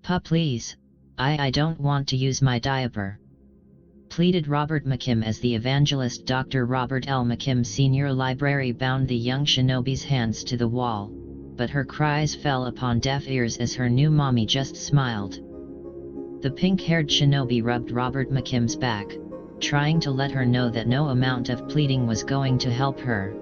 "Pa, please. I don't want to use my diaper," pleaded Robert McKim as the Evangelist Dr. Robert L. McKim Senior Library bound the young shinobi's hands to the wall, but her cries fell upon deaf ears as her new mommy just smiled. The pink-haired shinobi rubbed Robert McKim's back, trying to let her know that no amount of pleading was going to help her.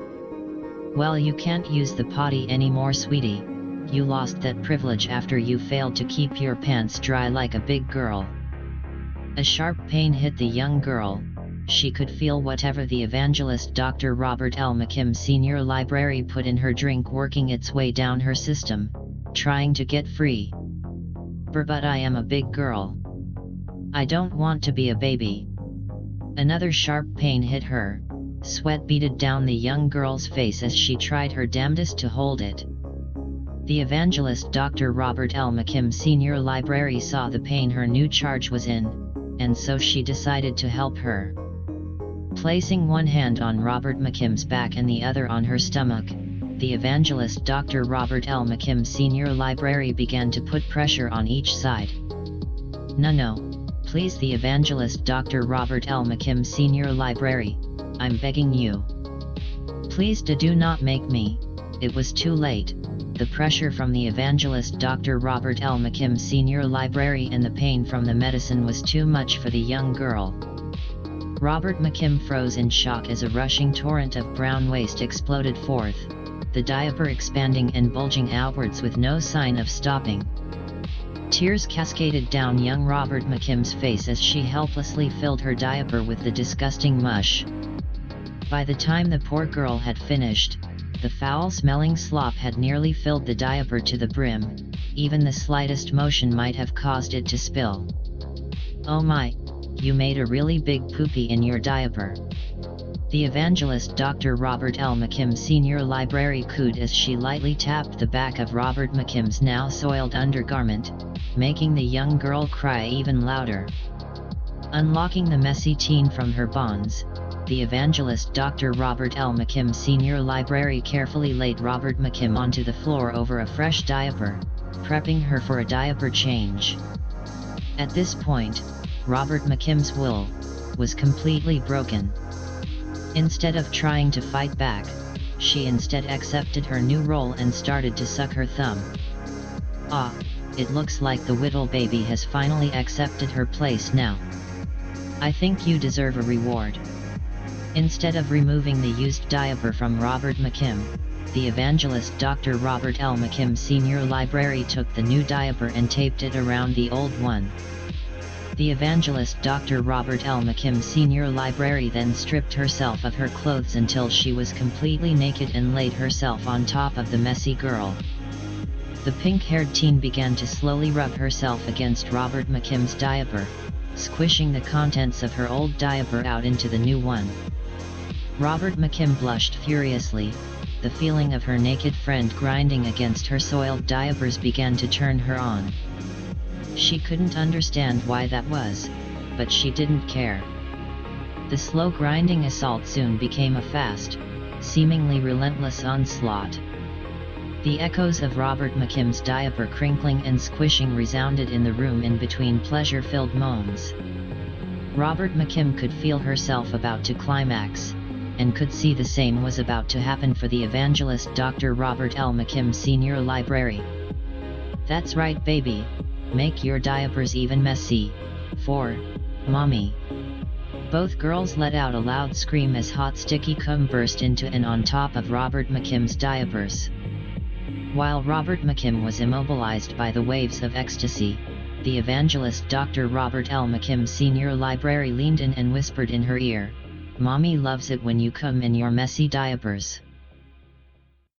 "Well, you can't use the potty anymore, sweetie. You lost that privilege after you failed to keep your pants dry like a big girl." A sharp pain hit the young girl. She could feel whatever the Evangelist Dr. Robert L. McKim Senior Library put in her drink working its way down her system, trying to get free. "But I am a big girl. I don't want to be a baby." Another sharp pain hit her. Sweat beaded down the young girl's face as she tried her damnedest to hold it. The Evangelist Dr. Robert L. McKim Senior Library saw the pain her new charge was in, and so she decided to help her. Placing one hand on Robert McKim's back and the other on her stomach, the Evangelist Dr. Robert L. McKim Senior Library began to put pressure on each side. No, please, the Evangelist Dr. Robert L. McKim Senior Library, I'm begging you. Please do not make me." It was too late. The pressure from the Evangelist Dr. Robert L. McKim Senior Library and the pain from the medicine was too much for the young girl. Robert McKim froze in shock as a rushing torrent of brown waste exploded forth, the diaper expanding and bulging outwards with no sign of stopping. Tears cascaded down young Robert McKim's face as she helplessly filled her diaper with the disgusting mush. By the time the poor girl had finished, the foul-smelling slop had nearly filled the diaper to the brim. Even the slightest motion might have caused it to spill. "Oh my, you made a really big poopy in your diaper." The Evangelist Dr. Robert L. McKim Senior Library cooed as she lightly tapped the back of Robert McKim's now soiled undergarment, making the young girl cry even louder. Unlocking the messy teen from her bonds, the Evangelist Dr. Robert L. McKim Senior Library carefully laid Robert McKim onto the floor over a fresh diaper, prepping her for a diaper change. At this point, Robert McKim's will was completely broken. Instead of trying to fight back, she instead accepted her new role and started to suck her thumb. "Ah, it looks like the whittle baby has finally accepted her place now. I think you deserve a reward." Instead of removing the used diaper from Robert McKim, the Evangelist Dr. Robert L. McKim Senior Library took the new diaper and taped it around the old one. The Evangelist Dr. Robert L. McKim Senior Library then stripped herself of her clothes until she was completely naked and laid herself on top of the messy girl. The pink-haired teen began to slowly rub herself against Robert McKim's diaper, squishing the contents of her old diaper out into the new one. Robert McKim blushed furiously. The feeling of her naked friend grinding against her soiled diapers began to turn her on. She couldn't understand why that was, but she didn't care. The slow grinding assault soon became a fast, seemingly relentless onslaught. The echoes of Robert McKim's diaper crinkling and squishing resounded in the room in between pleasure-filled moans. Robert McKim could feel herself about to climax, and could see the same was about to happen for the Evangelist Dr. Robert L. McKim Senior Library. "That's right, baby. Make your diapers even messy. For Mommy." Both girls let out a loud scream as hot sticky cum burst into and on top of Robert McKim's diapers. While Robert McKim was immobilized by the waves of ecstasy, the Evangelist Dr. Robert L. McKim Senior Library leaned in and whispered in her ear, "Mommy loves it when you cum in your messy diapers."